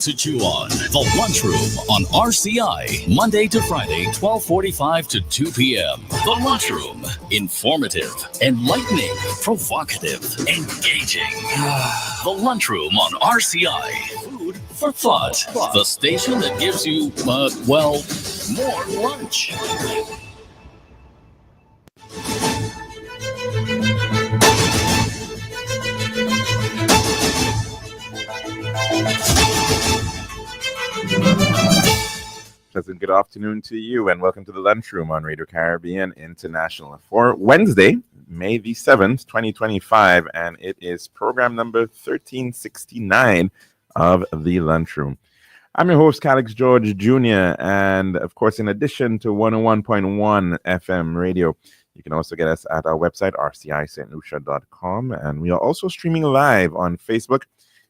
To chew on the Lunchroom on RCI, Monday to Friday, 12:45 to 2 p.m. The Lunchroom, informative, enlightening, provocative, engaging. The Lunchroom on RCI, food for thought. The station that gives you, more lunch. Pleasant good afternoon to you, and welcome to the Lunchroom on Radio Caribbean International for Wednesday, May the 7th, 2025, and it is program number 1369 of the Lunchroom. I'm your host, Calix George Jr., and of course, in addition to 101.1 FM radio, you can also get us at our website, rcistlucia.com, and we are also streaming live on Facebook.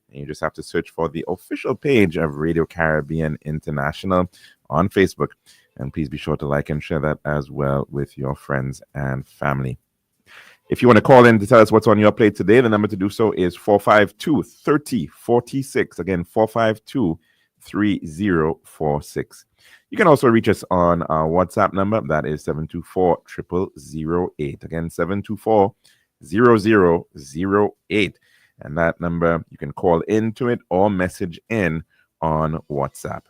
And you just have to search for the official page of Radio Caribbean International on Facebook. And please be sure to like and share that as well with your friends and family. If you want to call in to tell us what's on your plate today, the number to do so is 452-3046. Again, 452-3046. You can also reach us on our WhatsApp number. That is 724-0008. Again, 724-0008. And that number, you can call into it or message in on WhatsApp.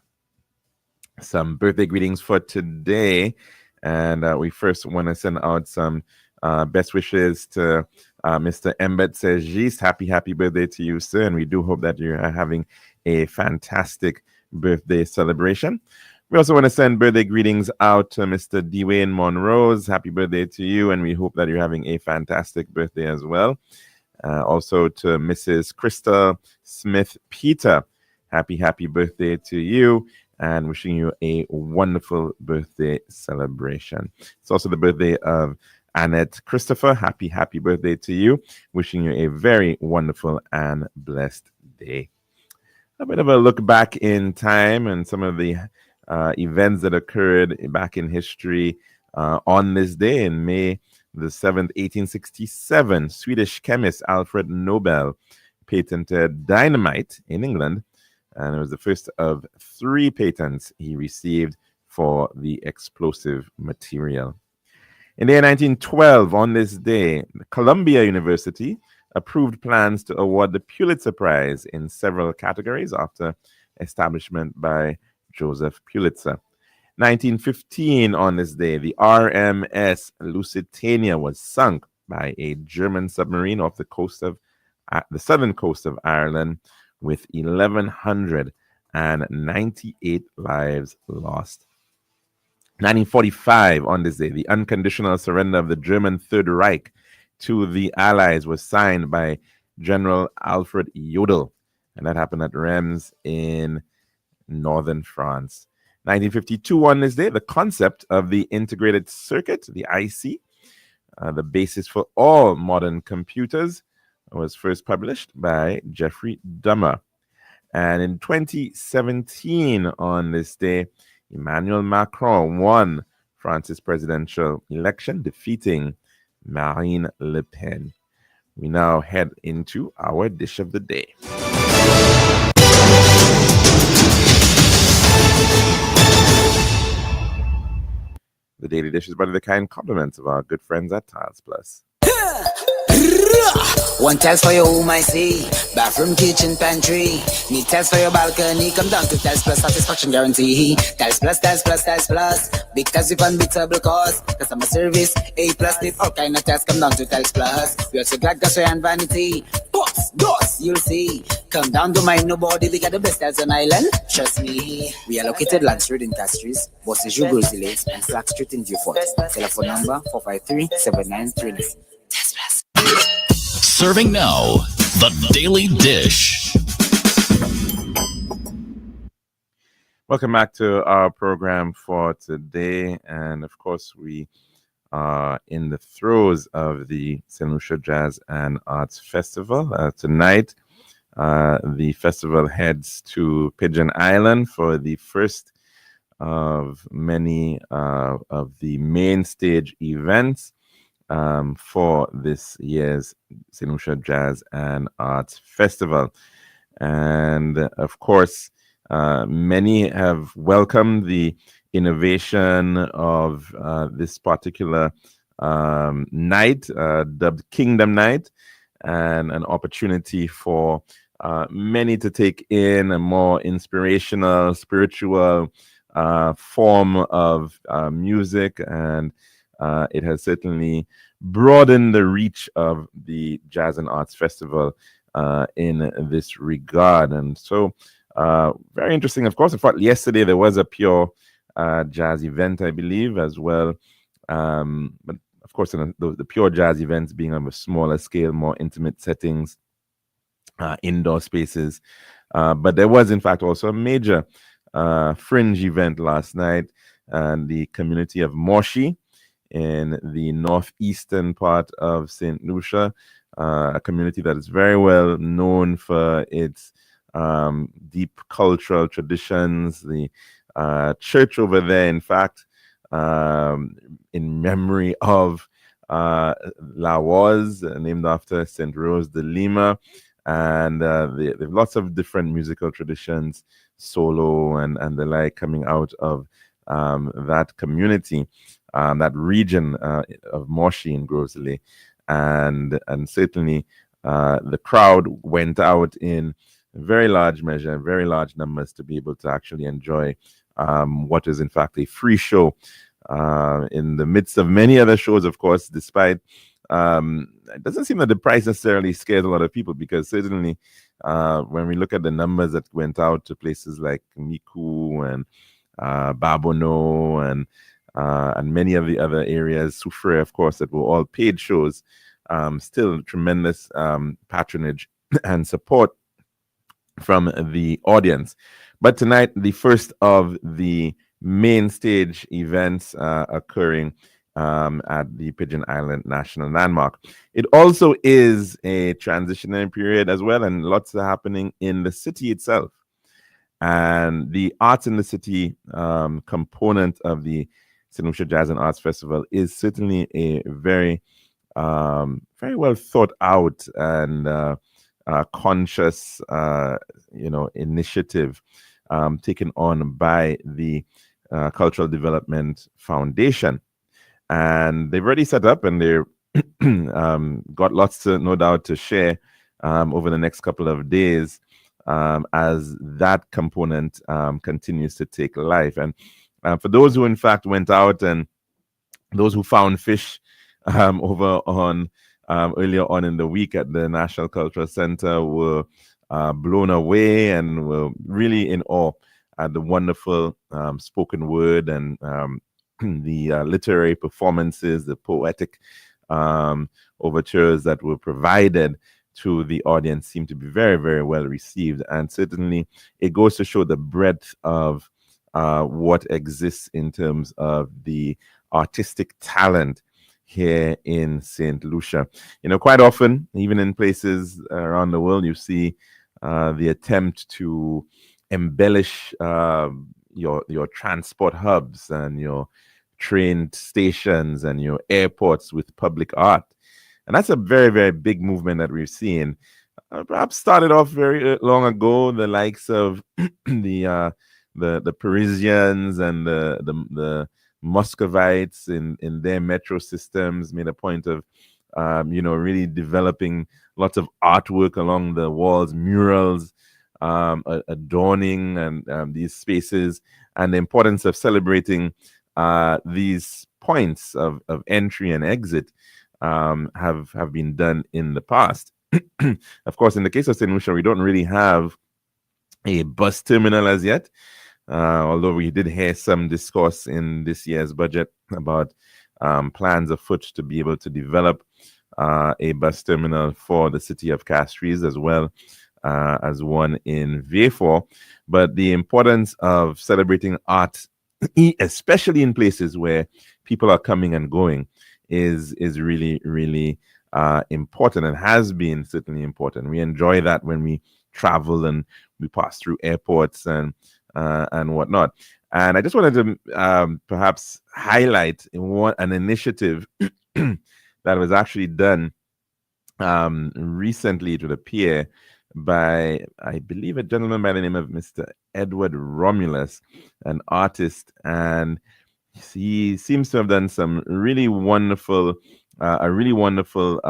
Some birthday greetings for today. And we first want to send out some best wishes to Mr. Embet Sejis. Happy birthday to you, sir. And we do hope that you are having a fantastic birthday celebration. We also want to send birthday greetings out to Mr. Dwayne Monrose. Happy birthday to you. And we hope that you're having a fantastic birthday as well. Also to Mrs. Krista Smith Peter, happy birthday to you, and wishing you a wonderful birthday celebration. It's also the birthday of Annette Christopher. Happy birthday to you, wishing you a very wonderful and blessed day. A bit of a look back in time and some of the events that occurred back in history on this day in May the 7th, 1867, Swedish chemist Alfred Nobel patented dynamite in England, and it was the first of 3 patents he received for the explosive material. In the year 1912, on this day, Columbia University approved plans to award the Pulitzer Prize in several categories after establishment by Joseph Pulitzer. 1915, on this day, the RMS Lusitania was sunk by a German submarine off the southern coast of Ireland, with 1,198 lives lost. 1945, on this day, the unconditional surrender of the German Third Reich to the Allies was signed by General Alfred Jodl, and that happened at Reims in northern France. 1952, on this day, the concept of the integrated circuit, the IC, the basis for all modern computers, was first published by Jeffrey Dahmer. And in 2017, on this day, Emmanuel Macron won France's presidential election, defeating Marine Le Pen. We now head into our dish of the day. The Daily Dish is one of the kind compliments of our good friends at Tiles Plus. One tiles for your home, I see. Bathroom, kitchen, pantry. Need tiles for your balcony. Come down to Tiles Plus, satisfaction guarantee. Tiles Plus, Tiles Plus, Tiles Plus. Big tiles with unbeatable cost. Customer service, A+. Need all kind of tiles. Come down to Tiles Plus. We also got gas and vanity. Box, doors, you'll see. Come down to mind nobody. We got the best tiles on island. Trust me. We are located Land Street in Castries, Bosses Grizzly Lakes, and Flag Street in Beaufort. Telephone number 453-7939. Tiles Plus. Serving now, the Daily Dish. Welcome back to our program for today. And of course, we are in the throes of the St. Lucia Jazz and Arts Festival. Tonight, the festival heads to Pigeon Island for the first of many of the main stage events for this year's St. Lucia Jazz and Arts Festival. And of course, Many have welcomed the innovation of this particular night, dubbed Kingdom Night, and an opportunity for many to take in a more inspirational, spiritual form of music, and it has certainly broadened the reach of the Jazz and Arts Festival in this regard. And so, very interesting. Of course, in fact, yesterday there was a pure jazz event, I believe, as well. But of course, the pure jazz events being on a smaller scale, more intimate settings, indoor spaces. But there was, in fact, also a major fringe event last night, and the community of Moshi in the northeastern part of St. Lucia, a community that is very well known for its deep cultural traditions. The church over there, in fact, in memory of La Woz, named after St. Rose de Lima. And they have lots of different musical traditions, solo and the like, coming out of that community, that region of Moshi in Grosley. And certainly the crowd went out in very large measure, very large numbers, to be able to actually enjoy what is in fact a free show in the midst of many other shows, of course, despite it doesn't seem that the price necessarily scares a lot of people, because certainly when we look at the numbers that went out to places like Miku and Babono and many of the other areas, Soufriere, of course, that were all paid shows, still tremendous patronage and support from the audience. But tonight, the first of the main stage events occurring at the Pigeon Island National Landmark. It also is a transitionary period as well, and lots are happening in the city itself. And the Arts in the City component of the St. Lucia Jazz and Arts Festival is certainly a very, very well thought out and conscious, initiative taken on by the Cultural Development Foundation. And they've already set up, and they're got lots to, no doubt, to share over the next couple of days as that component continues to take life. And for those who in fact went out, and those who found fish over on earlier on in the week at the National Cultural Center, were blown away and were really in awe at the wonderful spoken word and the literary performances, the poetic overtures that were provided to the audience seem to be very, very well received. And certainly it goes to show the breadth of what exists in terms of the artistic talent here in St. Lucia. Quite often, even in places around the world, you see the attempt to embellish your transport hubs and your train stations and your airports with public art. And that's a very, very big movement that we've seen. Perhaps started off very long ago, the likes of the Parisians and the Muscovites in their metro systems made a point of really developing lots of artwork along the walls, murals, adorning and these spaces, and the importance of celebrating these points of entry and exit have been done in the past. Of course, in the case of St. Lucia, we don't really have a bus terminal as yet, although we did hear some discourse in this year's budget about plans afoot to be able to develop a bus terminal for the city of Castries, as well as one in Vieux. But the importance of celebrating art, especially in places where people are coming and going, is really, really important, and has been certainly important. We enjoy that when we travel and we pass through airports and whatnot. And I just wanted to perhaps highlight an initiative that was actually done recently, to appear by, I believe, a gentleman by the name of Mr. Edward Romulus, an artist, and he seems to have done some really wonderful, a really wonderful,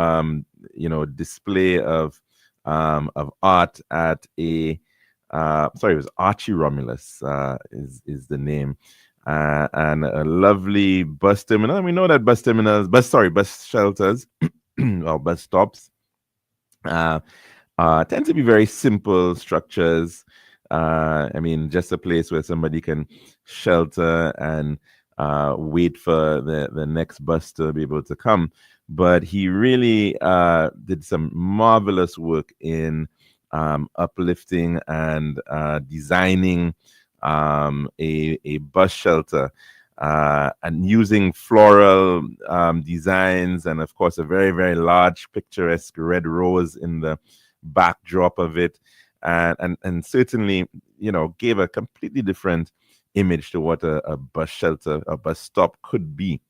display of art at a, sorry, it was Archie Romulus, is the name, and a lovely bus terminal. And we know that bus shelters or bus stops uh, tend to be very simple structures. I mean, just a place where somebody can shelter and wait for the next bus to be able to come. But he really did some marvelous work in uplifting and designing a bus shelter. And using floral designs, and of course, a very, very large, picturesque red rose in the backdrop of it, and certainly, gave a completely different image to what a bus shelter, a bus stop could be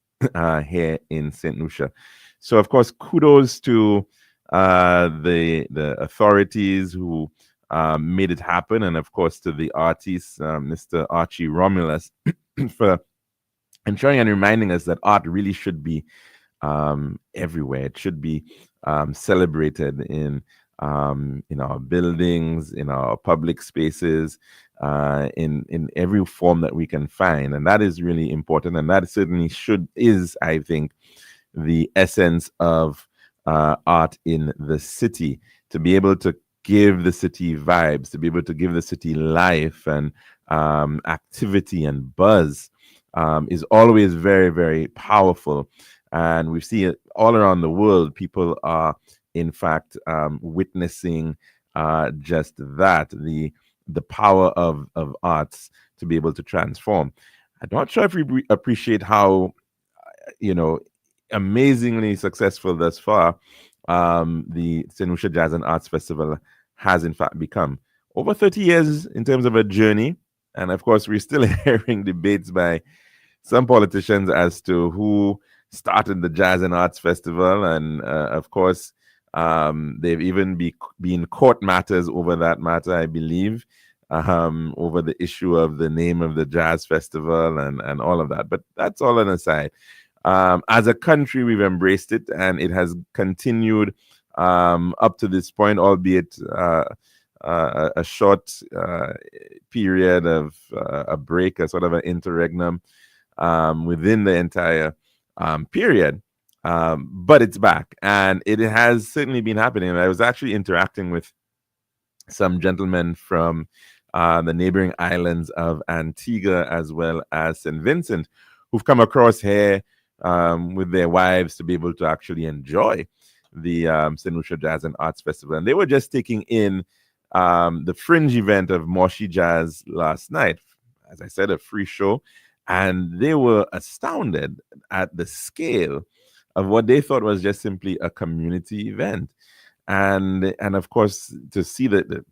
here in St. Lucia. So, of course, kudos to the authorities who made it happen, and of course to the artist, Mr. Archie Romulus, for ensuring and reminding us that art really should be everywhere. It should be celebrated in our buildings, in our public spaces, in every form that we can find, and that is really important. And that certainly is, I think, the essence of art in the city, to be able to give the city vibes, to be able to give the city life and activity and buzz. Is always very, very powerful. And we see it all around the world. People are, in fact, witnessing just that, the power of arts to be able to transform. I'm not sure if we appreciate how, amazingly successful thus far the St. Lucia Jazz and Arts Festival has, in fact, become. Over 30 years in terms of a journey. And of course, we're still hearing debates by some politicians as to who started the Jazz and Arts Festival. And of course, they've even been court matters over that matter, I believe, over the issue of the name of the Jazz Festival and all of that. But that's all an aside. As a country, we've embraced it, and it has continued up to this point, albeit a short period of a break, a sort of an interregnum within the entire period. But it's back, and it has certainly been happening. And I was actually interacting with some gentlemen from the neighboring islands of Antigua as well as St. Vincent, who've come across here with their wives to be able to actually enjoy the St. Lucia Jazz and Arts Festival. And they were just taking in the fringe event of Moshi Jazz last night. As I said, a free show. And they were astounded at the scale of what they thought was just simply a community event. And of course, to see the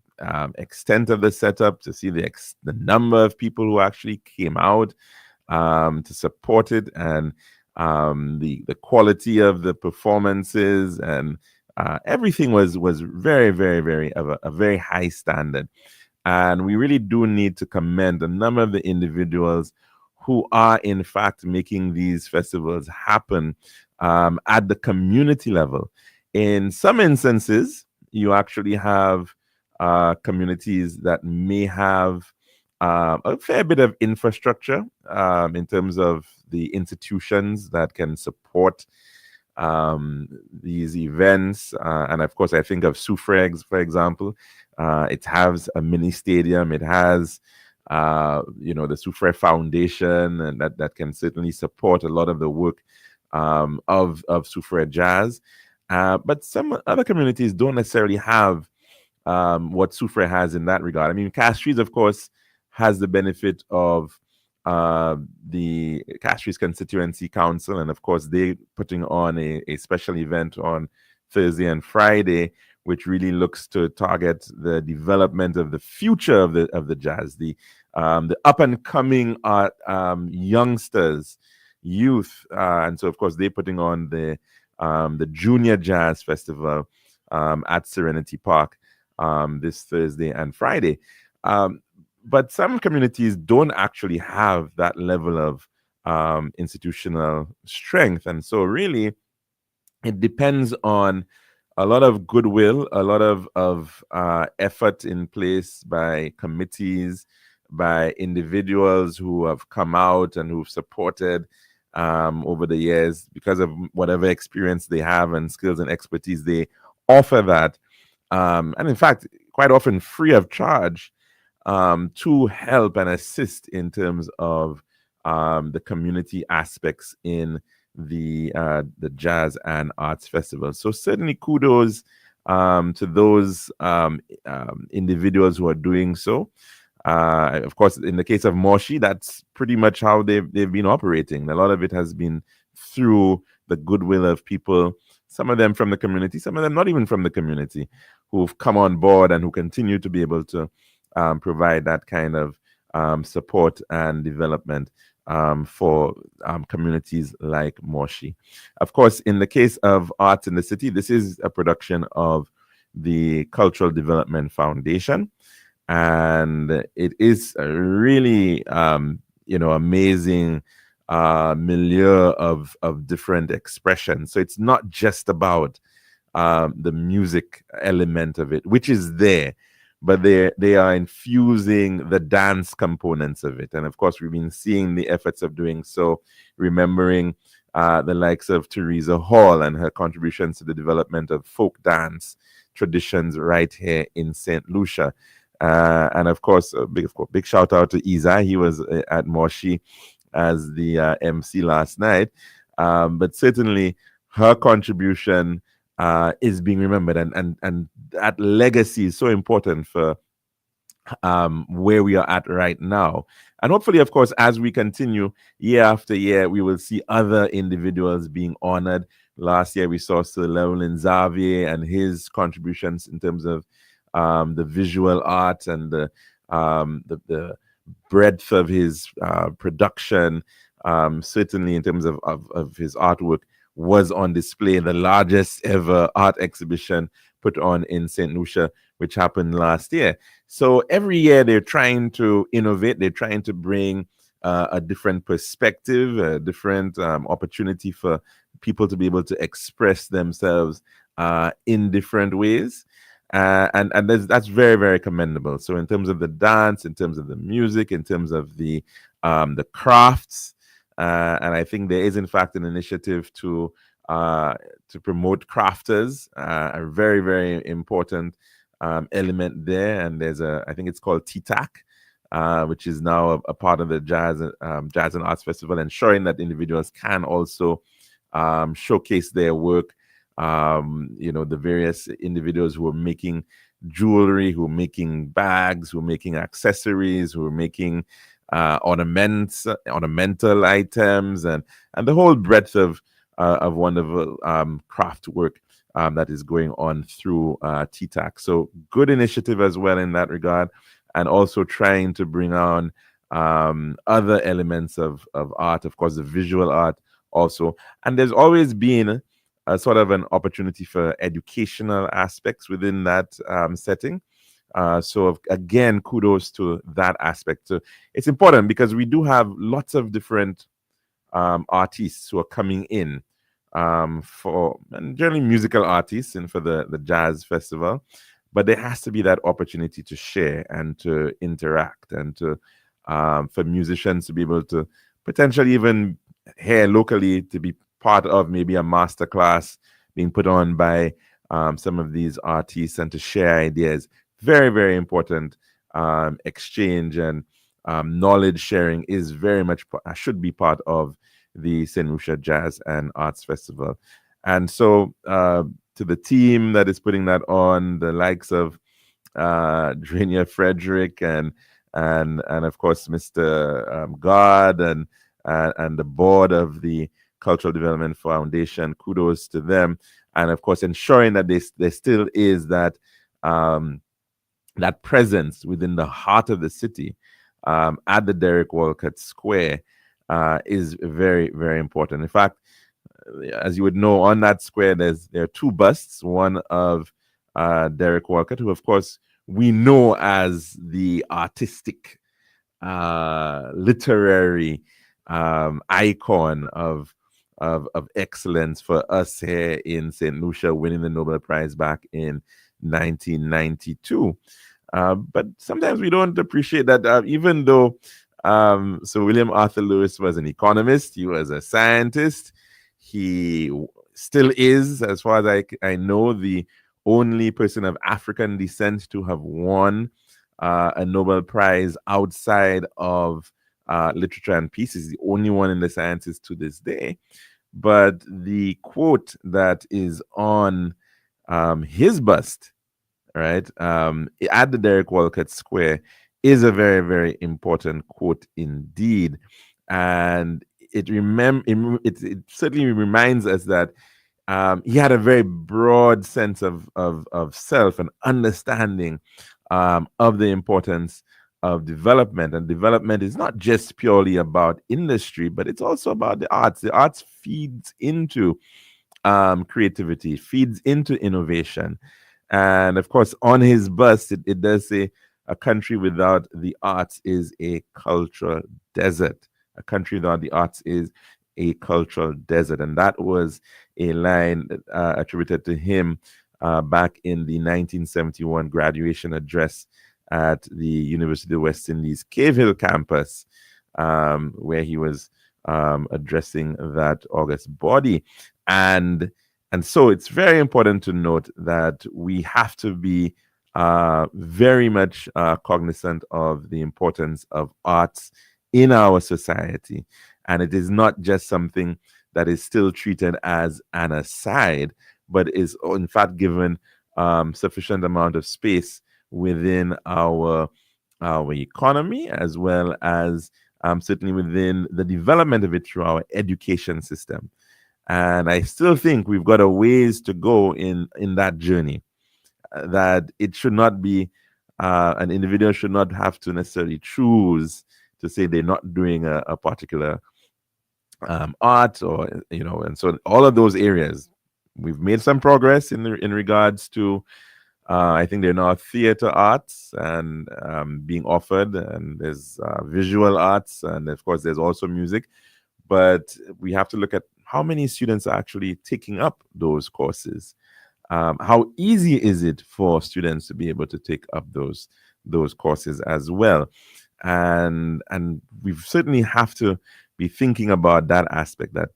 extent of the setup, to see the number of people who actually came out to support it, and the quality of the performances, and everything was very, very, very of a very high standard. And we really do need to commend a number of the individuals who are, in fact, making these festivals happen at the community level. In some instances, you actually have communities that may have a fair bit of infrastructure in terms of the institutions that can support these events. And of course, I think of Soufregs, for example. It has a mini stadium. It has the Soufre Foundation, and that can certainly support a lot of the work of Soufre Jazz. But some other communities don't necessarily have what Soufre has in that regard. I mean, Castries, of course, has the benefit of the Castries Constituency Council, and of course, they putting on a special event on Thursday and Friday, which really looks to target the development of the future of the jazz, the up and coming youngsters, youth, and so of course they're putting on the Junior Jazz Festival at Serenity Park this Thursday and Friday. But some communities don't actually have that level of institutional strength. And so really, it depends on a lot of goodwill, a lot of effort in place by committees, by individuals who have come out and who've supported over the years because of whatever experience they have and skills and expertise they offer that. And in fact, quite often free of charge to help and assist in terms of the community aspects in the Jazz and Arts Festival. So certainly kudos to those individuals who are doing so. Of course, in the case of Moshi, that's pretty much how they've been operating. A lot of it has been through the goodwill of people, some of them from the community, some of them not even from the community, who've come on board and who continue to be able to provide that kind of support and development for communities like Moshi. Of course, in the case of Arts in the City, this is a production of the Cultural Development Foundation. And it is a really, amazing milieu of different expressions. So it's not just about the music element of it, which is there, but they are infusing the dance components of it. And of course, we've been seeing the efforts of doing so, remembering the likes of Teresa Hall and her contributions to the development of folk dance traditions right here in St. Lucia. And of course, big shout out to Isa. He was at Moshi as the MC last night. But certainly her contribution is being remembered, and that legacy is so important for where we are at right now. And hopefully, of course, as we continue year after year, we will see other individuals being honored. Last year, we saw Sir Llewellyn Xavier and his contributions in terms of the visual art and the breadth of his production, certainly in terms of his artwork, was on display. The largest ever art exhibition put on in St. Lucia, which happened last year. So every year they're trying to innovate. They're trying to bring a different perspective, a different opportunity for people to be able to express themselves in different ways. And that's very, very commendable. So in terms of the dance, in terms of the music, in terms of the crafts, and I think there is in fact an initiative to promote crafters, a very, very important element there. And there's I think it's called TTAC, which is now a part of the Jazz and Arts Festival, ensuring that individuals can also showcase their work. The various individuals who are making jewelry, who are making bags, who are making accessories, who are making ornamental items, and the whole breadth of wonderful craft work that is going on through TTAC. So good initiative as well in that regard, and also trying to bring on other elements of art, of course, the visual art also. And there's always been a sort of an opportunity for educational aspects within that setting. So again, kudos to that aspect. So it's important because we do have lots of different artists who are coming in and generally musical artists and for the Jazz Festival. But there has to be that opportunity to share and to interact and to for musicians to be able to potentially even here locally to be part of maybe a master class being put on by some of these artists and to share ideas. Very, very important exchange and knowledge sharing is very much should be part of the St. Lucia Jazz and Arts Festival. And so to the team that is putting that on, the likes of Drania Frederick and of course Mr. God and the board of the Cultural Development Foundation, kudos to them, and of course ensuring that there still is that that presence within the heart of the city at the Derek Walcott Square is very, very important. In fact, as you would know, on that square there are two busts, one of Derek Walcott, who, of course, we know as the artistic, literary icon of excellence for us here in St. Lucia, winning the Nobel Prize back in 1992. But sometimes we don't appreciate that, even though Sir William Arthur Lewis was an economist, he was a scientist, he still is, as far as I know, the only person of African descent to have won a Nobel Prize outside of literature and peace. He's the only one in the sciences to this day. But the quote that is on his bust, right, at the Derek Walcott Square, is a very, very important quote indeed. And it certainly reminds us that he had a very broad sense of self and understanding of the importance of development. And development is not just purely about industry, but it's also about the arts. The arts feeds into creativity, feeds into innovation. And of course, on his bust, it does say, a country without the arts is a cultural desert. A country without the arts is a cultural desert. And that was a line attributed to him back in the 1971 graduation address at the University of West Indies Cave Hill campus, where he was addressing that august body. And so it's very important to note that we have to be very much cognizant of the importance of arts in our society. And it is not just something that is still treated as an aside, but is in fact given sufficient amount of space within our economy, as well as certainly within the development of it through our education system. And I still think we've got a ways to go in that journey. That it should not be, an individual should not have to necessarily choose to say they're not doing a particular art, or and so all of those areas we've made some progress in regards to. I think there are now theater arts and being offered, and there's visual arts, and of course there's also music. But we have to look at how many students are actually taking up those courses. How easy is it for students to be able to take up those courses as well? And we certainly have to be thinking about that aspect, that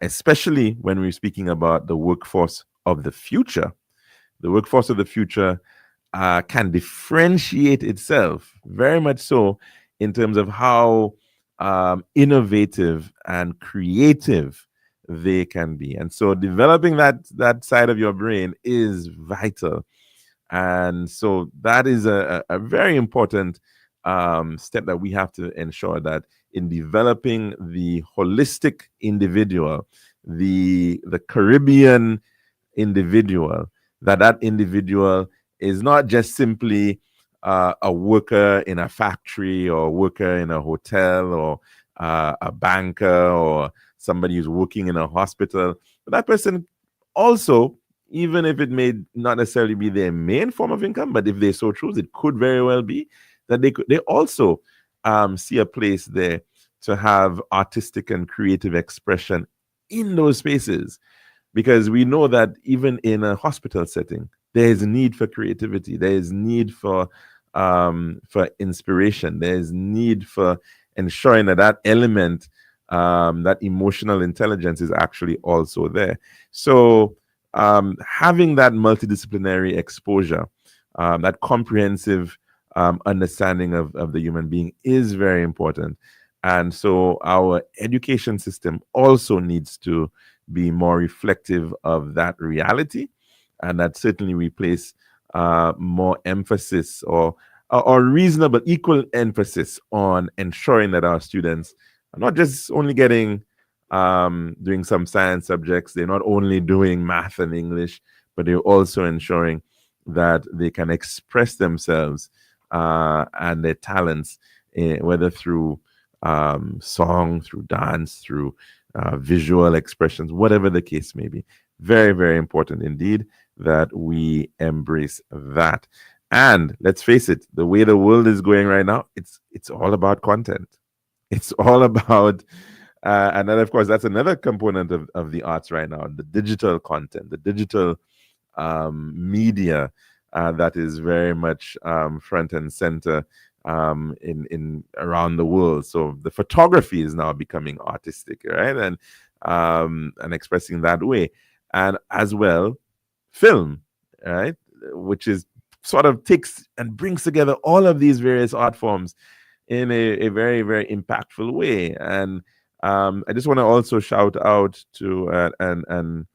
especially when we're speaking about the workforce of the future. The workforce of the future can differentiate itself very much so in terms of how innovative and creative they can be. And so developing that side of your brain is vital. And so that is a very important step that we have to ensure, that in developing the holistic individual, the Caribbean individual, that individual is not just simply a worker in a factory, or a worker in a hotel, or a banker, or somebody who's working in a hospital. But that person also, even if it may not necessarily be their main form of income, but if they so choose, it could very well be that they also see a place there to have artistic and creative expression in those spaces. Because we know that even in a hospital setting, there is a need for creativity. There is need for inspiration. There is need for ensuring that element, that emotional intelligence, is actually also there. So having that multidisciplinary exposure, that comprehensive understanding of the human being is very important. And so our education system also needs to be more reflective of that reality, and that certainly we place more emphasis, or reasonable equal emphasis, on ensuring that our students are not just only getting doing some science subjects, they're not only doing math and English, but they're also ensuring that they can express themselves and their talents, whether through song, through dance, through visual expressions, whatever the case may be. Very, very important indeed. that we embrace that. And let's face it, the way the world is going right now, it's all about content. It's all about, and then of course that's another component of the arts right now: the digital content, the digital media that is very much front and center in around the world. So the photography is now becoming artistic, right, and expressing that way, and as well, film, right, which is sort of takes and brings together all of these various art forms in a very, very impactful way. And I just want to also shout out to and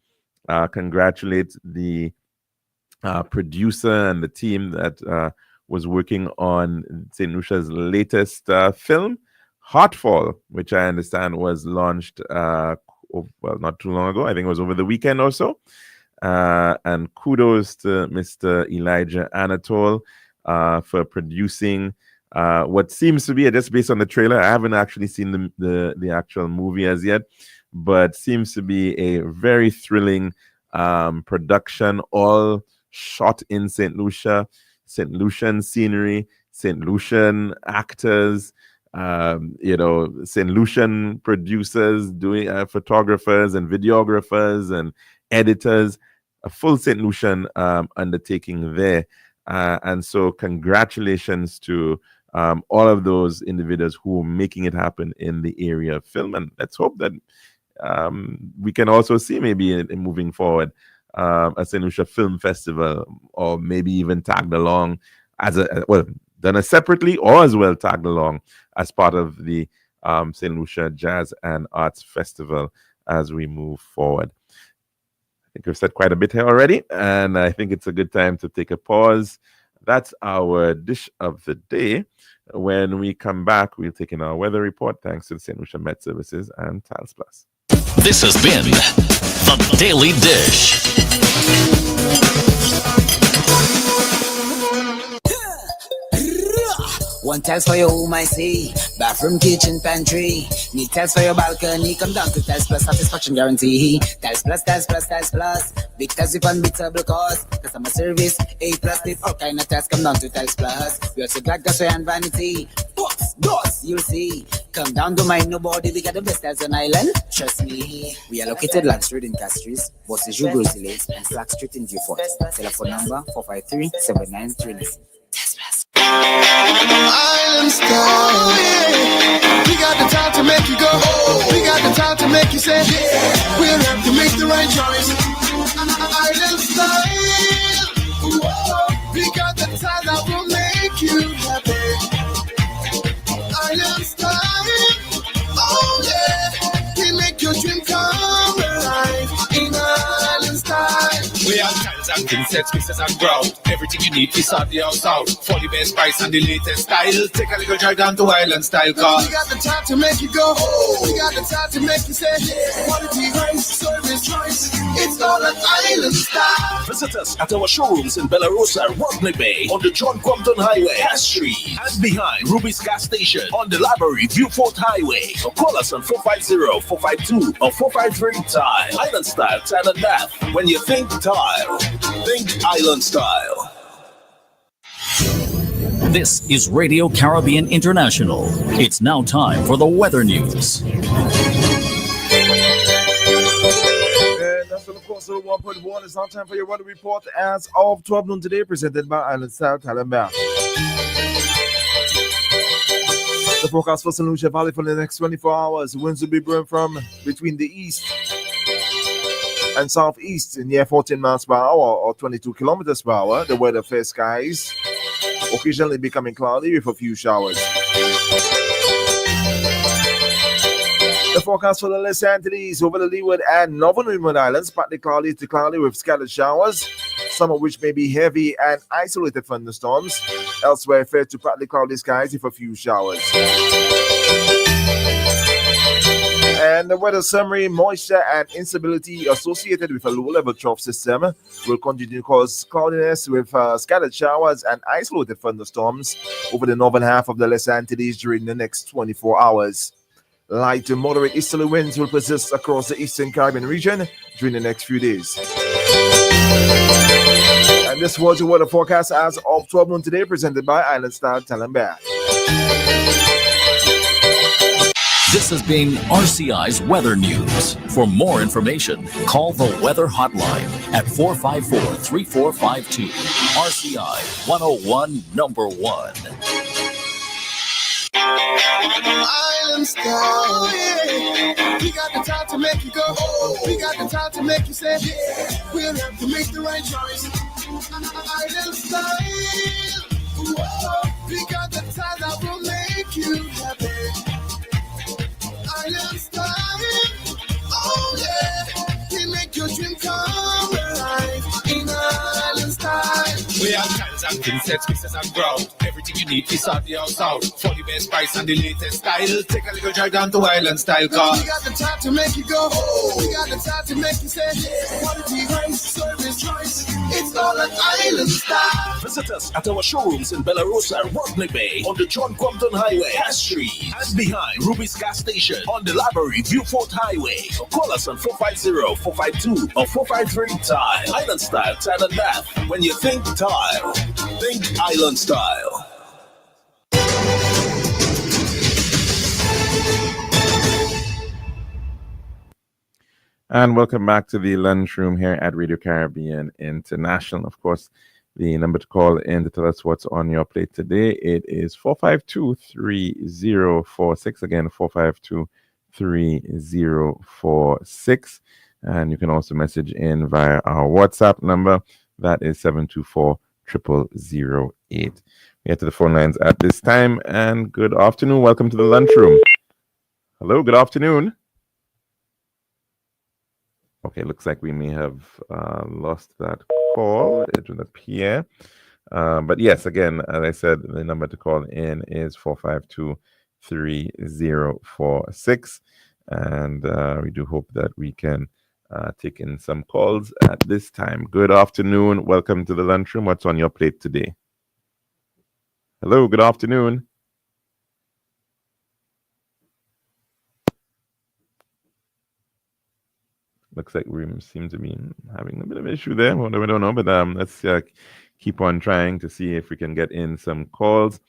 congratulate the producer and the team that was working on St. Lucia's latest film, Heartfall, which I understand was launched, not too long ago. I think it was over the weekend or so. And kudos to Mr. Elijah Anatole for producing what seems to be, just based on the trailer, I haven't actually seen the actual movie as yet, but seems to be a very thrilling production, all shot in St. Lucia, St. Lucian scenery, St. Lucian actors, St. Lucian producers, doing photographers and videographers and editors, a full St. Lucian undertaking there. And so congratulations to all of those individuals who are making it happen in the area of film. And let's hope that we can also see maybe in moving forward a St. Lucia Film Festival, or maybe even tagged along as done separately, or as well tagged along as part of the St. Lucia Jazz and Arts Festival as we move forward. I think we've said quite a bit here already, and I think it's a good time to take a pause. That's our dish of the day. When we come back, we'll take in our weather report, thanks to the St. Lucia Met Services and Tiles Plus. This has been The Daily Dish. One tiles for your home, I see. Bathroom, kitchen, pantry. Need tiles for your balcony. Come down to Tiles Plus, satisfaction guarantee. Tiles Plus, Tiles Plus, Tiles Plus. Big tiles with unbeatable cost. Customer service, A+. With all kind of tiles, come down to Tiles Plus. We also got gasway and vanity. Pots, doors, you'll see. Come down to mind nobody. We got the best tiles on island. Trust me. We are located Land Street in Castries, Bosses Groceries, and Flag Street in Beaufort. Telephone number 453-7939. Island style, yeah. We got the time to make you go. We got the time to make you say, yeah. We'll have to make the right choice. Island style. We got the time that will make you happy. Island style. Oh yeah. We make your dream come alive in Island style. We have tiles and king sets, pieces and ground. Everything you need is on the house out. For the best price and the latest style. Take a little drive down to Island Style Car. We got the time to make you go. We got the time to make you say, quality, price, service, choice. It's all an Island Style. Visit us at our showrooms in Bellarosa, Rodney Bay, on the John Compton Highway, Castries, and behind Ruby's Gas Station on the Library Viewfort Highway. Or call us on 450-452 or 453-TILE. Island Style, Tile and Bath. When you think tile, think Island Style. This is Radio Caribbean International. It's now time for the weather news. And that's of course 1.1. It's now time for your weather report as of 12 noon today, presented by Island Style, Tile and Bath. The forecast for St. Lucia Valley for the next 24 hours. Winds will be blowing from between the east and southeast near 14 miles per hour or 22 kilometers per hour. The weather fair skies, occasionally becoming cloudy with a few showers. The forecast for the Les Antilles over the Leeward and Northern Windward Islands, partly cloudy to cloudy with scattered showers, some of which may be heavy and isolated thunderstorms. Elsewhere, fair to partly cloudy skies with a few showers. And the weather summary: moisture and instability associated with a low-level trough system will continue to cause cloudiness with scattered showers and isolated thunderstorms over the northern half of the Les Antilles during the next 24 hours. Light to moderate easterly winds will persist across the eastern Caribbean region during the next few days. And this was your weather forecast as of 12 noon today, presented by Island Style Talent Bath. This has been RCI's Weather News. For more information, call the Weather Hotline at 454-3452. RCI 101 number 1. Island Style. Yeah. We got the time to make you go. We got the time to make you say, yeah. We'll have to make the right choice. Island Style. Whoa. We got the time that will make you happy. Island Style. Oh yeah. We make your dream come alive in Island Style. We have tiles and princess, pieces and ground. Everything you need is on the house out. For the best price and the latest style. Take a little drive down to Island Style car. We got the time to make you go. We got the time to make you say, quality price, service choice. It's all an Island Style. Visit us at our showrooms in Belarus and Rodney Bay on the John Compton Highway, Cass Street, and behind Ruby's Gas Station on the Library Viewfort Highway. So call us on 450-452 or 453-TILE. Island Style Tile and Bath. When you think tile, think Island Style. And welcome back to the lunchroom here at Radio Caribbean International. Of course, the number to call in to tell us what's on your plate today, it is 452-3046. Again, 452-3046. And you can also message in via our WhatsApp number. That is 724-0008. We get to the phone lines at this time. And good afternoon. Welcome to the lunchroom. Hello, good afternoon. Okay, looks like we may have lost that call. It would appear. But yes, again, as I said, the number to call in is 452-3046. And we do hope that we can take in some calls at this time. Good afternoon. Welcome to the lunchroom. What's on your plate today? Hello, good afternoon. Looks like we seem to be having a bit of an issue there. Well, we don't know, but let's keep on trying to see if we can get in some calls.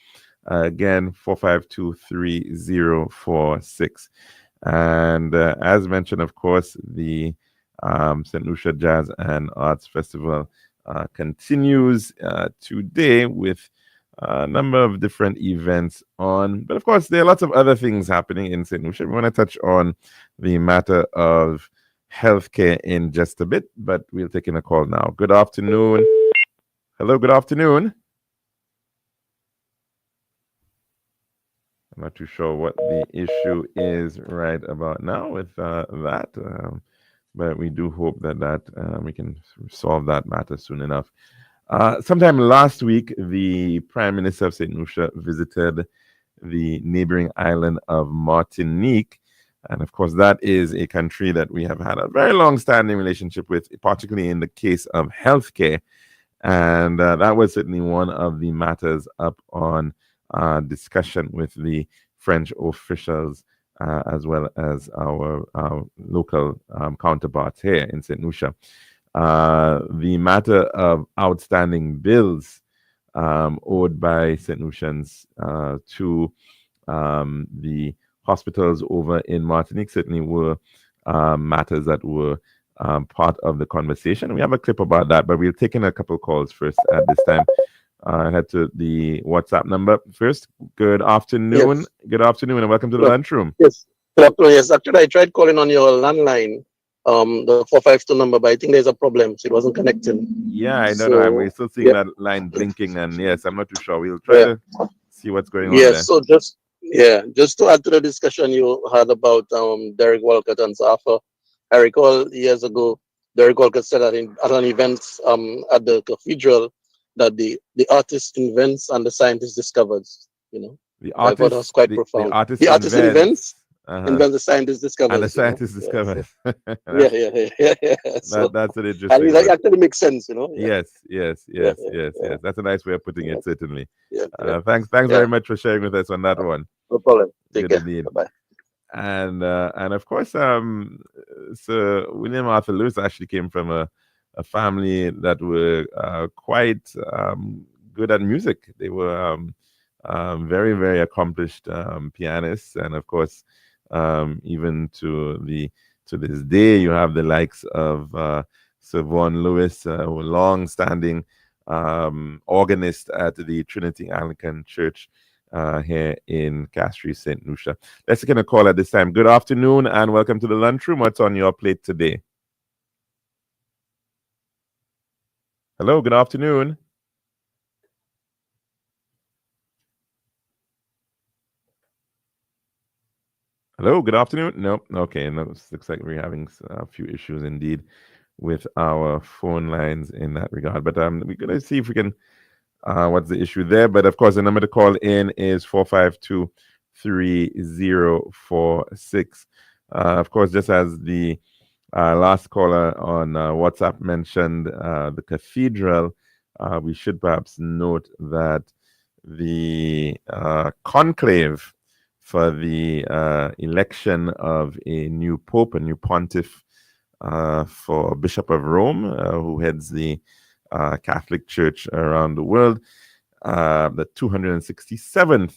Again, 452-3046. And as mentioned, of course, the St. Lucia Jazz and Arts Festival continues today with a number of different events on. But of course, there are lots of other things happening in St. Lucia. We want to touch on the matter of healthcare in just a bit, but we'll take in a call now. Good afternoon. Hello, good afternoon. I'm not too sure what the issue is right about now with that, but we do hope that we can solve that matter soon enough. Sometime last week, the Prime Minister of St. Lucia visited the neighboring island of Martinique. And of course, that is a country that we have had a very long-standing relationship with, particularly in the case of healthcare. And that was certainly one of the matters up on discussion with the French officials, as well as our local counterparts here in St. Lucia. The matter of outstanding bills owed by St. Lucians to the hospitals over in Martinique certainly were matters that were part of the conversation. We have a clip about that, but we'll take in a couple calls first at this time. Head to the WhatsApp number first. Good afternoon. Yes. Good afternoon, and welcome to the lunchroom. Yes. Good afternoon. Yes, actually, I tried calling on your landline, the 452 number, but I think there's a problem, so it wasn't connecting. Yeah, I know. So, We're still seeing that line blinking, and yes, I'm not too sure. We'll try to see what's going on there. Yes, so just to add to the discussion you had about Derek Walcott and Safa, I recall years ago, Derek Walcott said that at an event at the cathedral that the artist invents and the scientist discovers. You know, the artist, I thought that was quite profound. The artist invents. And then the scientist discovers. And the scientist discovers. Yeah. So, that's an interesting. And it actually makes sense, you know. Yes. That's a nice way of putting it, certainly. Thanks Yeah. very much for sharing with us on that one. No problem. Take Good care. indeed. Bye. And of course, Sir William Arthur Lewis actually came from a a family that were quite good at music. They were very, very accomplished pianists, and of course, even to this day, you have the likes of Sir Vaughan Lewis, who long-standing organist at the Trinity Anglican Church here in Castries, St. Lucia. Let's get a call at this time. Good afternoon and welcome to the lunchroom. What's on your plate today? Hello, good afternoon. Hello, good afternoon. No, okay, no, it looks like we're having a few issues indeed with our phone lines in that regard. But we're going to see if we can, what's the issue there. But of course, the number to call in is 452-3046. Of course, just as the last caller on WhatsApp mentioned the cathedral, we should perhaps note that the conclave for the election of a new pope, a new pontiff for Bishop of Rome, who heads the Catholic Church around the world, the 267th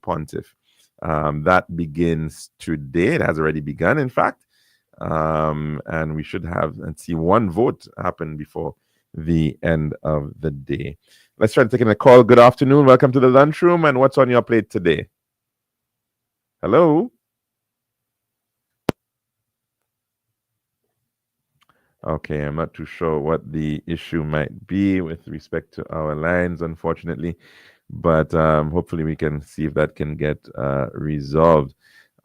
pontiff. That begins today. It has already begun, in fact. And we should have and see one vote happen before the end of the day. Let's try taking a call. Good afternoon. Welcome to the lunchroom. And what's on your plate today? Hello? Okay, I'm not too sure what the issue might be with respect to our lines, unfortunately, but hopefully we can see if that can get resolved.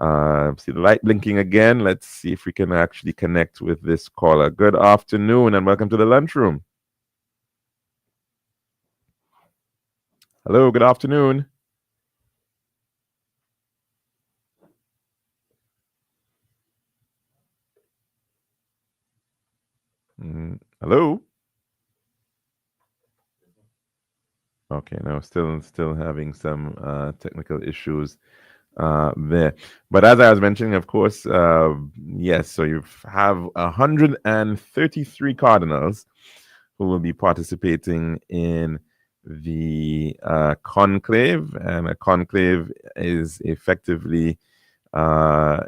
See the light blinking again. Let's see if we can actually connect with this caller. Good afternoon and welcome to the lunchroom. Hello, good afternoon. Hello. Okay, no, still having some technical issues there. But as I was mentioning, of course, yes. So you have 133 cardinals who will be participating in the conclave, and a conclave is effectively a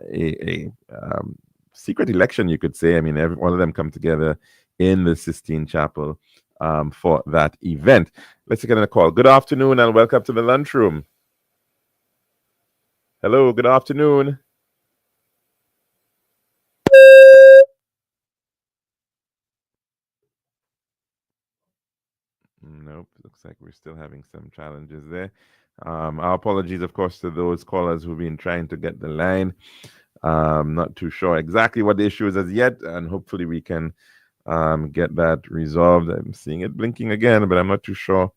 secret election, you could say. I mean, every one of them come together in the Sistine Chapel for that event. Let's get a call. Good afternoon and welcome to the lunchroom. Hello, good afternoon. Nope, looks like we're still having some challenges there. Our apologies, of course, to those callers who've been trying to get the line. Not too sure exactly what the issue is as yet, and hopefully we can get that resolved. I'm seeing it blinking again, but I'm not too sure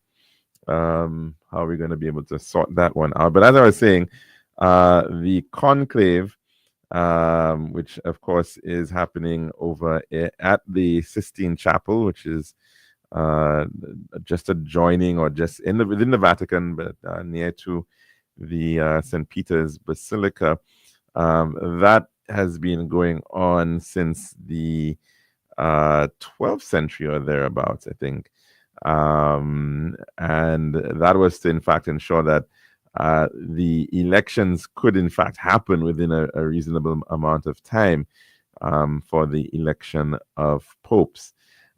how we're going to be able to sort that one out. But as I was saying, the conclave, which of course is happening over at the Sistine Chapel, which is just adjoining or just within the Vatican, but near to the St. Peter's Basilica. That has been going on since the 12th century or thereabouts, I think. And that was to, in fact, ensure that the elections could, in fact, happen within a reasonable amount of time for the election of popes.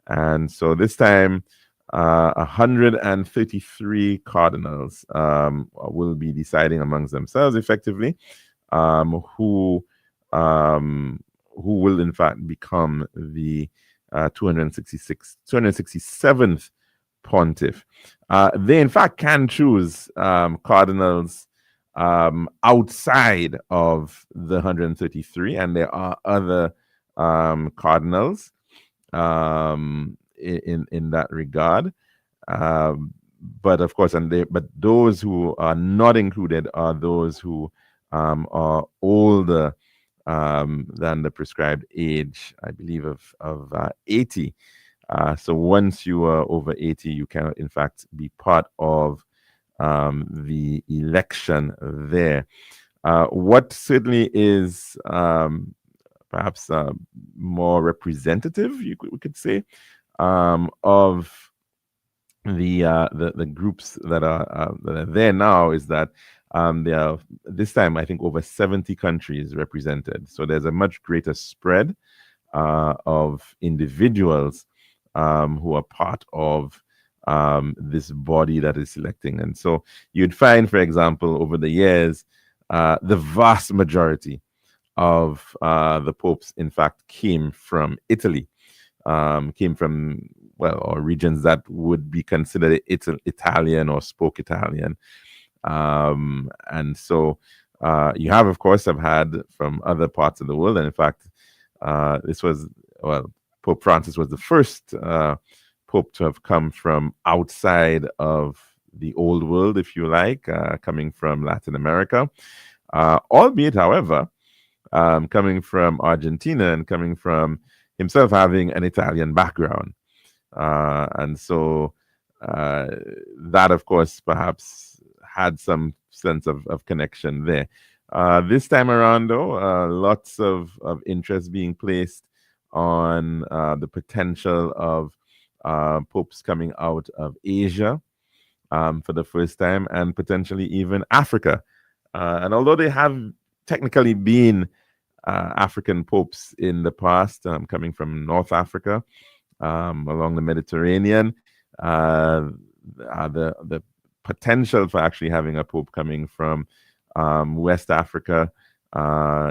And so this time, 133 cardinals will be deciding amongst themselves effectively who will in fact become the 267th pontiff. They in fact can choose cardinals outside of the 133, and there are other cardinals in that regard. But of course, but those who are not included are those who are older than the prescribed age, I believe, of 80. So once you are over 80, you cannot, in fact, be part of the election there. What certainly is perhaps more representative, we could say, of the groups that are there now is that there are this time I think over 70 countries represented. So there's a much greater spread of individuals who are part of this body that is selecting. And so you'd find, for example, over the years, the vast majority of the popes, in fact, came from Italy, came from, well, or regions that would be considered Italian or spoke Italian. And so you have, of course, have had from other parts of the world. And in fact, this was, well, Pope Francis was the first pope to have come from outside of the old world, if you like, coming from Latin America. Albeit, however, coming from Argentina and coming from himself having an Italian background. And so that, of course, perhaps had some sense of connection there. This time around, though, lots of interest being placed on the potential of popes coming out of Asia for the first time, and potentially even Africa. And although they have technically been African popes in the past, coming from North Africa, along the Mediterranean, the potential for actually having a pope coming from West Africa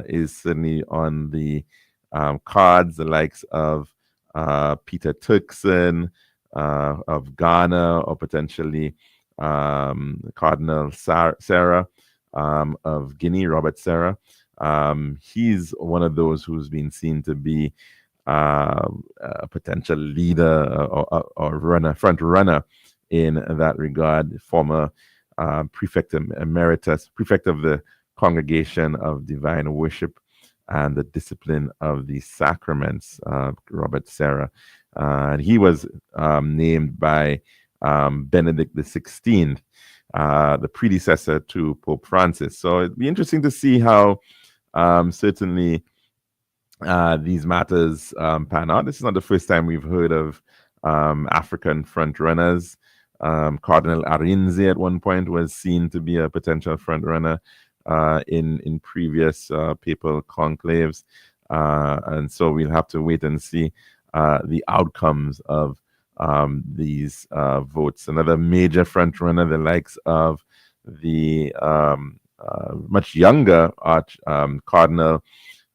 is certainly on the cards, the likes of Peter Turkson of Ghana, or potentially Cardinal Sarah of Guinea, Robert Sarah. He's one of those who's been seen to be a potential leader or runner, front runner in that regard. Former prefect emeritus, prefect of the Congregation of Divine Worship and the Discipline of the Sacraments, Robert Sarah. And he was named by Benedict XVI, the predecessor to Pope Francis. So it'd be interesting to see how certainly these matters pan out. This is not the first time we've heard of African front runners. Cardinal Arinze at one point was seen to be a potential front runner in previous papal conclaves. And so we'll have to wait and see the outcomes of these votes. Another major front runner, the likes of the much younger Cardinal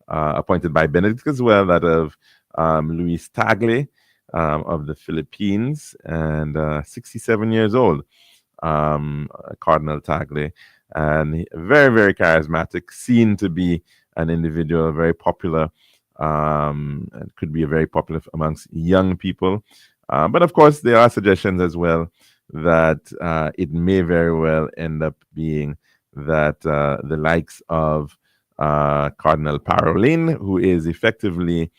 appointed by Benedict as well, that of Luis Tagle of the Philippines, and 67 years old, Cardinal Tagle, and very, very charismatic, seen to be an individual, very popular, and could be very popular amongst young people. But of course, there are suggestions as well that it may very well end up being that the likes of Cardinal Parolin, who is effectively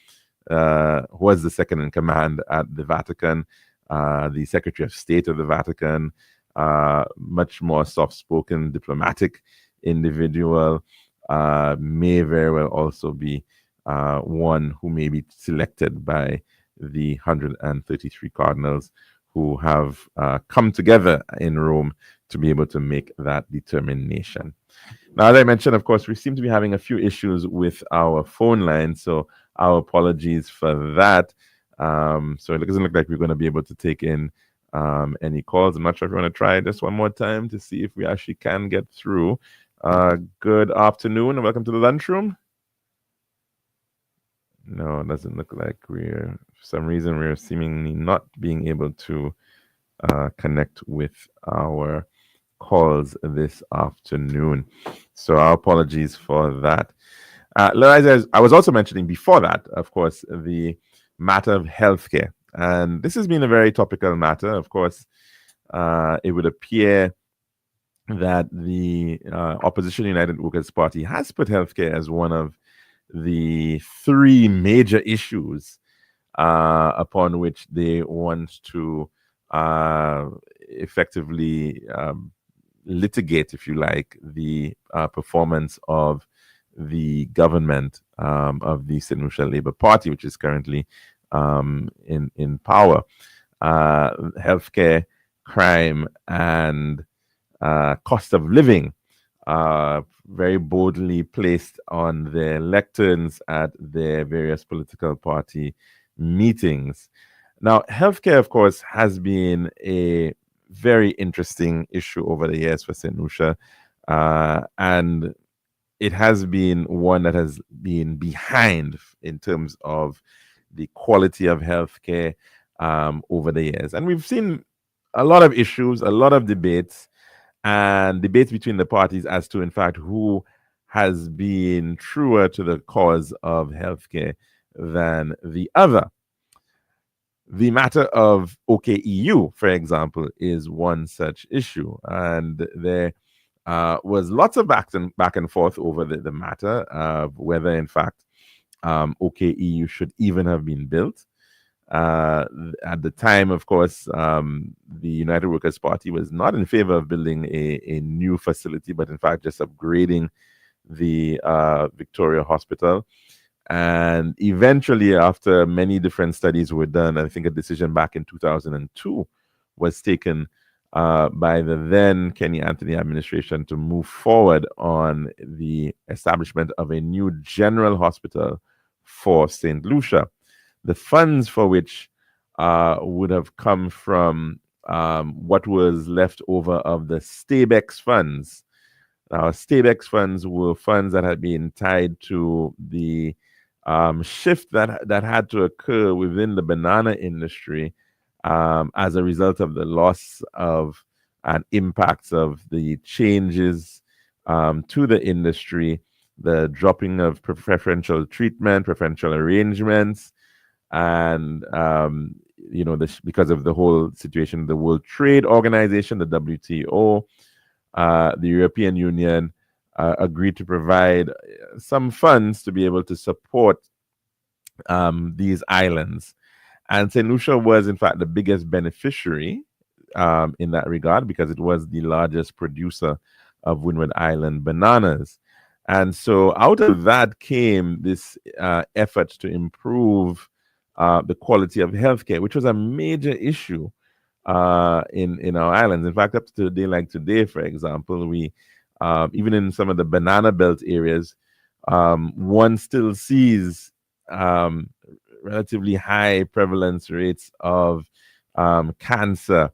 was the second in command at the Vatican, the Secretary of State of the Vatican, much more soft-spoken, diplomatic individual, may very well also be one who may be selected by the 133 cardinals who have come together in Rome to be able to make that determination. Now, as I mentioned, of course, we seem to be having a few issues with our phone line, so our apologies for that. So it doesn't look like we're going to be able to take in any calls. I'm not sure if we're going to try this one more time to see if we actually can get through. Good afternoon and welcome to the lunchroom. No, it doesn't look like for some reason, we're seemingly not being able to connect with our calls this afternoon. So our apologies for that. As I was also mentioning before that, of course, the matter of healthcare. And this has been a very topical matter. Of course, it would appear that the Opposition United Workers' Party has put healthcare as one of the three major issues upon which they want to effectively litigate, if you like, the performance of the government of the St. Lucia Labour Party, which is currently in power. Healthcare, crime, and cost of living very boldly placed on their lecterns at their various political party meetings. Now, healthcare, of course, has been a very interesting issue over the years for St. Lucia, and it has been one that has been behind in terms of the quality of healthcare over the years. And we've seen a lot of issues, a lot of debates, and debates between the parties as to, in fact, who has been truer to the cause of healthcare than the other. The matter of OKEU, for example, is one such issue. And there was lots of back and forth over the matter of whether, in fact, OKEU should even have been built. At the time, of course, the United Workers' Party was not in favor of building a new facility, but in fact just upgrading the Victoria Hospital. And eventually, after many different studies were done, I think a decision back in 2002 was taken by the then Kenny Anthony administration to move forward on the establishment of a new general hospital for St. Lucia. The funds for which would have come from what was left over of the Stabex funds. Now, Stabex funds were funds that had been tied to the shift that had to occur within the banana industry as a result of the loss of and impacts of the changes to the industry, the dropping of preferential treatment, preferential arrangements, and because of the whole situation, the World Trade Organization, the WTO, the European Union agreed to provide some funds to be able to support these islands. And St. Lucia was, in fact, the biggest beneficiary in that regard because it was the largest producer of Windward Island bananas. And so out of that came this effort to improve the quality of healthcare, which was a major issue in our islands. In fact, up to today, like today, for example, we even in some of the banana belt areas, one still sees relatively high prevalence rates of cancer.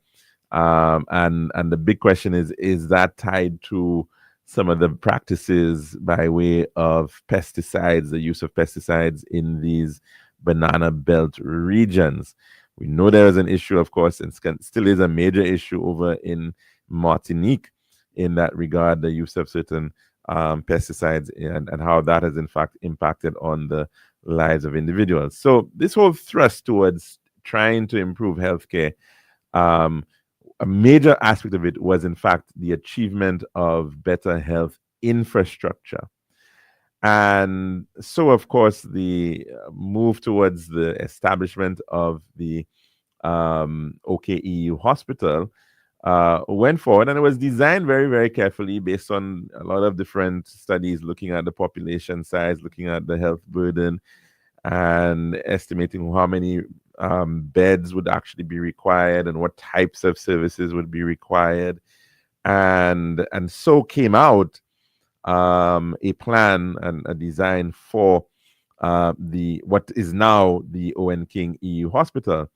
And the big question is that tied to some of the practices by way of pesticides, the use of pesticides in these banana belt regions? We know there is an issue, of course, and still is a major issue over in Martinique in that regard, the use of certain pesticides and how that has in fact impacted on the lives of individuals. So this whole thrust towards trying to improve healthcare, a major aspect of it was in fact the achievement of better health infrastructure. And so, of course, the move towards the establishment of the OKEU hospital went forward, and it was designed very, very carefully based on a lot of different studies looking at the population size, looking at the health burden, and estimating how many beds would actually be required and what types of services would be required. And so came out a plan and a design for what is now the Owen King EU Hospital.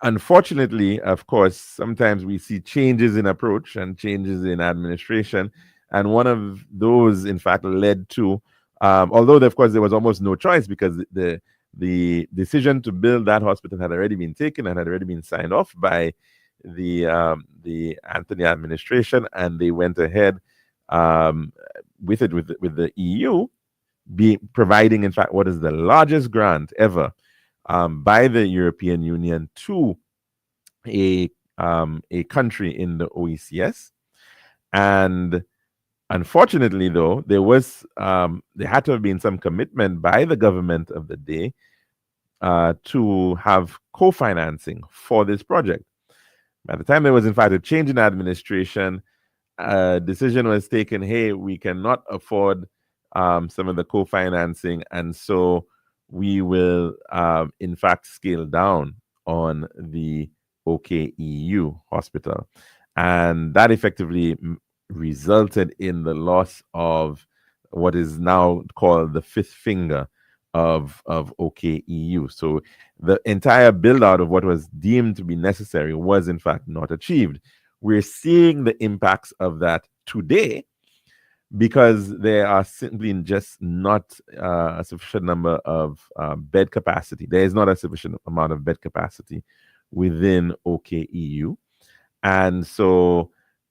Unfortunately, of course, sometimes we see changes in approach and changes in administration. And one of those, in fact, led to, although, of course, there was almost no choice because the decision to build that hospital had already been taken and had already been signed off by the Anthony administration, and they went ahead with the EU providing, in fact, what is the largest grant ever by the European Union to a country in the OECS. And unfortunately, though, there had to have been some commitment by the government of the day to have co-financing for this project. By the time there was, in fact, a change in administration, a decision was taken, hey, we cannot afford some of the co-financing, and so we will, in fact, scale down on the OKEU hospital. And that effectively resulted in the loss of what is now called the fifth finger of OKEU. So the entire build out of what was deemed to be necessary was in fact not achieved. We're seeing the impacts of that today because there are simply just not a sufficient number of bed capacity. There is not a sufficient amount of bed capacity within OKEU. And so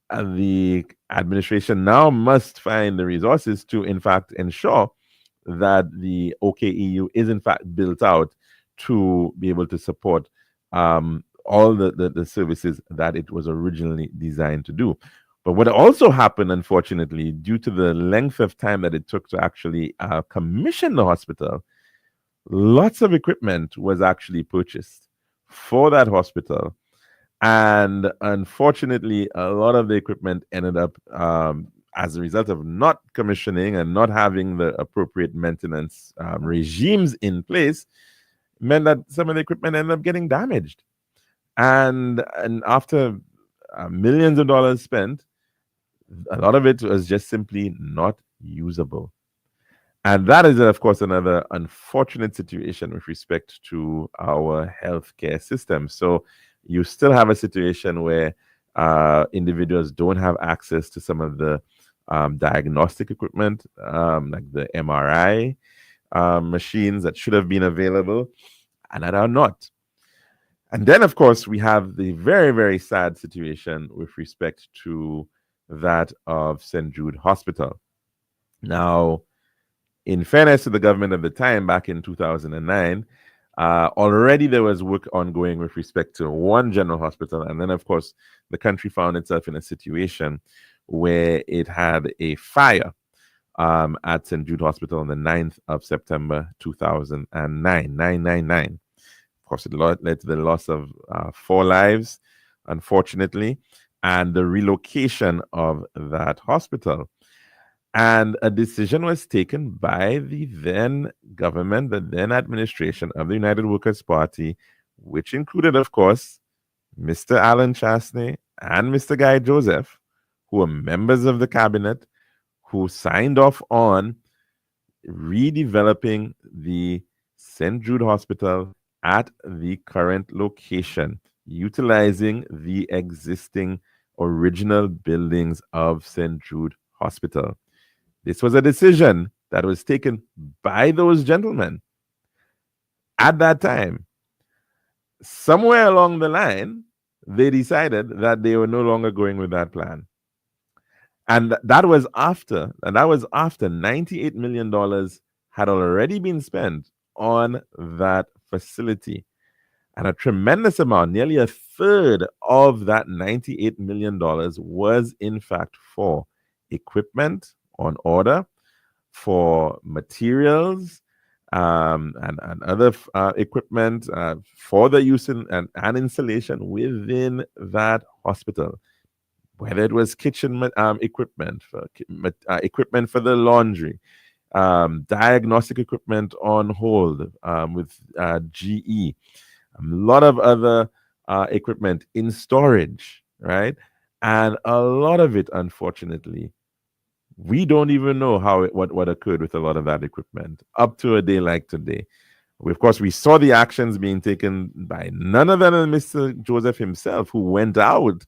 the administration now must find the resources to, in fact, ensure that the OKEU is, in fact, built out to be able to support all the services that it was originally designed to do. But what also happened, unfortunately, due to the length of time that it took to actually commission the hospital, lots of equipment was actually purchased for that hospital. And unfortunately, a lot of the equipment ended up, as a result of not commissioning and not having the appropriate maintenance regimes in place, meant that some of the equipment ended up getting damaged. And after millions of dollars spent, a lot of it was just simply not usable. And that is, of course, another unfortunate situation with respect to our healthcare system. So you still have a situation where individuals don't have access to some of the diagnostic equipment, like the MRI machines that should have been available and that are not. And then, of course, we have the very, very sad situation with respect to that of St. Jude Hospital. Now, in fairness to the government of the time, back in 2009, already there was work ongoing with respect to one general hospital. And then, of course, the country found itself in a situation where it had a fire at St. Jude Hospital on the 9th of September 2009, 999. Of course, it led to the loss of 4 lives, unfortunately, and the relocation of that hospital. And a decision was taken by the then government, the then administration of the United Workers' Party, which included, of course, Mr. Alan Chasney and Mr. Guy Joseph, who were members of the cabinet, who signed off on redeveloping the St. Jude Hospital at the current location, utilizing the existing original buildings of St. Jude Hospital. This was a decision that was taken by those gentlemen at that time. Somewhere along the line, they decided that they were no longer going with that plan. And that was after $98 million had already been spent on that facility. And a tremendous amount, nearly a third of that $98 million was in fact for equipment on order, for materials and other equipment for the use and installation within that hospital. Whether it was kitchen equipment, equipment for the laundry, diagnostic equipment on hold with GE, a lot of other equipment in storage, right? And a lot of it, unfortunately, we don't even know what occurred with a lot of that equipment up to a day like today. Of course, we saw the actions being taken by none other than Mr. Joseph himself, who went out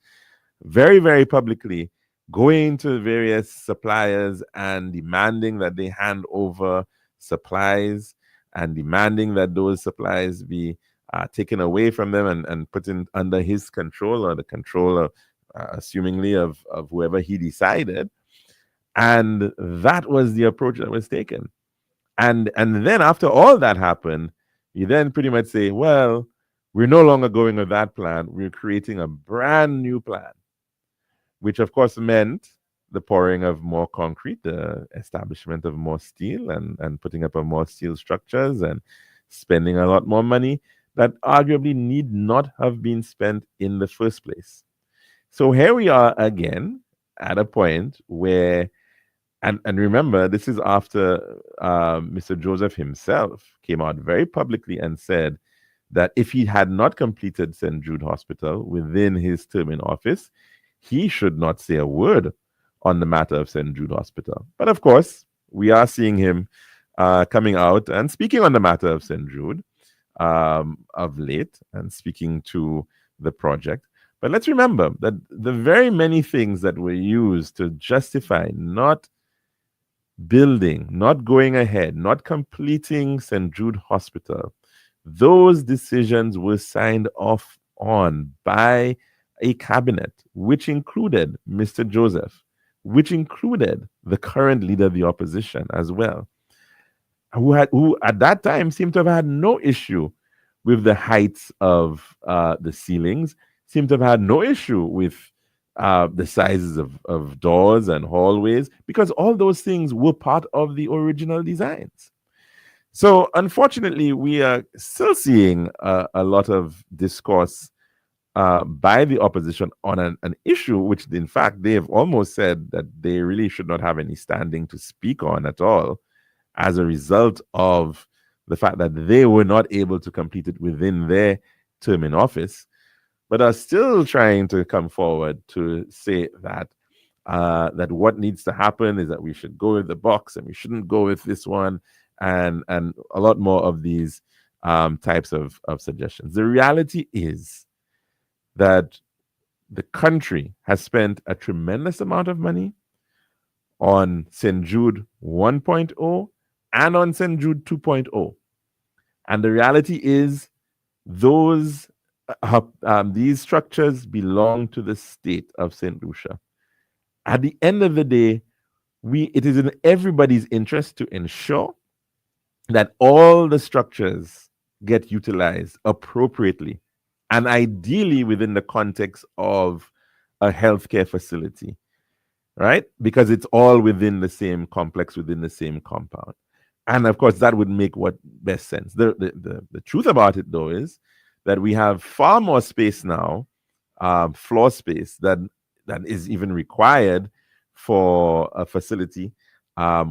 very, very publicly, going to various suppliers and demanding that they hand over supplies and demanding that those supplies be taken away from them and put in under his control or the control of, assumingly, of whoever he decided. And that was the approach that was taken. And then after all that happened, you then pretty much say, well, we're no longer going with that plan. We're creating a brand new plan, which of course meant the pouring of more concrete, the establishment of more steel and putting up of more steel structures and spending a lot more money that arguably need not have been spent in the first place. So here we are again at a point where And remember, this is after Mr. Joseph himself came out very publicly and said that if he had not completed St. Jude Hospital within his term in office, he should not say a word on the matter of St. Jude Hospital. But of course, we are seeing him coming out and speaking on the matter of St. Jude of late and speaking to the project. But let's remember that the very many things that were used to justify not building, not going ahead, not completing St. Jude Hospital, those decisions were signed off on by a cabinet, which included Mr. Joseph, which included the current leader of the opposition as well, who at that time seemed to have had no issue with the heights of the ceilings, seemed to have had no issue with the sizes of doors and hallways, because all those things were part of the original designs. So unfortunately, we are still seeing a lot of discourse by the opposition on an issue which, in fact, they have almost said that they really should not have any standing to speak on at all, as a result of the fact that they were not able to complete it within their term in office, but are still trying to come forward to say that that what needs to happen is that we should go with the box and we shouldn't go with this one, and a lot more of these types of suggestions. The reality is that the country has spent a tremendous amount of money on St. Jude 1.0 and on St. Jude 2.0. And the reality is these structures belong to the state of St. Lucia. At the end of the day, it is in everybody's interest to ensure that all the structures get utilized appropriately and ideally within the context of a healthcare facility, right? Because it's all within the same complex, within the same compound. And of course, that would make what best sense. The truth about it, though, is that we have far more space now, floor space, that is even required for a facility,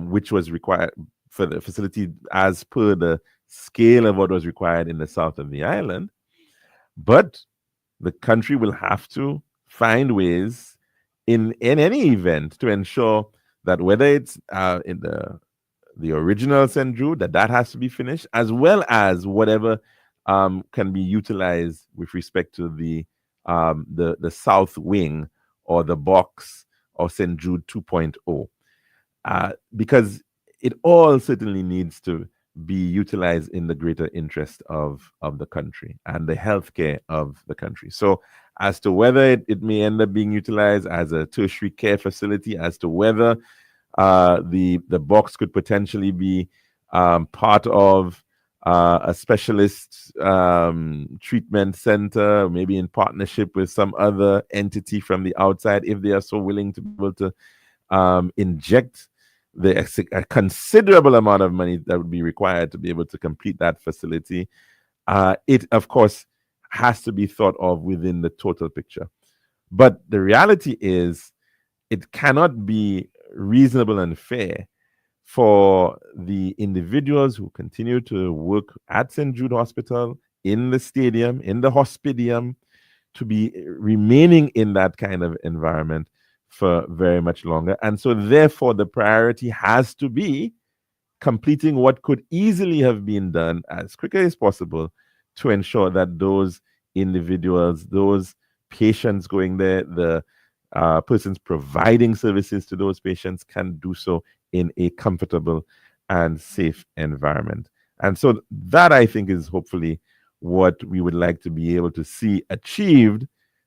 which was required for the facility as per the scale of what was required in the south of the island. But the country will have to find ways in any event to ensure that whether it's in the original St. Jude, that has to be finished, as well as whatever can be utilized with respect to the south wing or the box or St. Jude 2.0, because it all certainly needs to be utilized in the greater interest of the country and the healthcare of the country. So as to whether it may end up being utilized as a tertiary care facility, as to whether the box could potentially be part of a specialist treatment center, maybe in partnership with some other entity from the outside, if they are so willing to be able to inject a considerable amount of money that would be required to be able to complete that facility. It, of course, has to be thought of within the total picture. But the reality is it cannot be reasonable and fair for the individuals who continue to work at St. Jude Hospital, in the stadium, in the hospitium, to be remaining in that kind of environment for very much longer. And so therefore the priority has to be completing what could easily have been done as quickly as possible to ensure that those individuals, those patients going there, the persons providing services to those patients can do so in a comfortable and safe environment. And so that, I think, is hopefully what we would like to be able to see achieved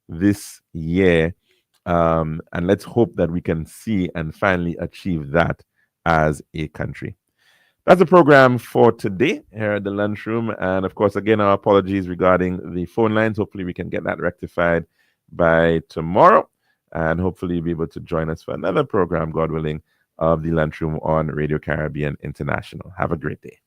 this year. And let's hope that we can see and finally achieve that as a country. That's the program for today here at the Lunchroom. And of course, again, our apologies regarding the phone lines. Hopefully we can get that rectified by tomorrow, and hopefully be able to join us for another program, God willing, of the Lunchroom on Radio Caribbean International. Have a great day.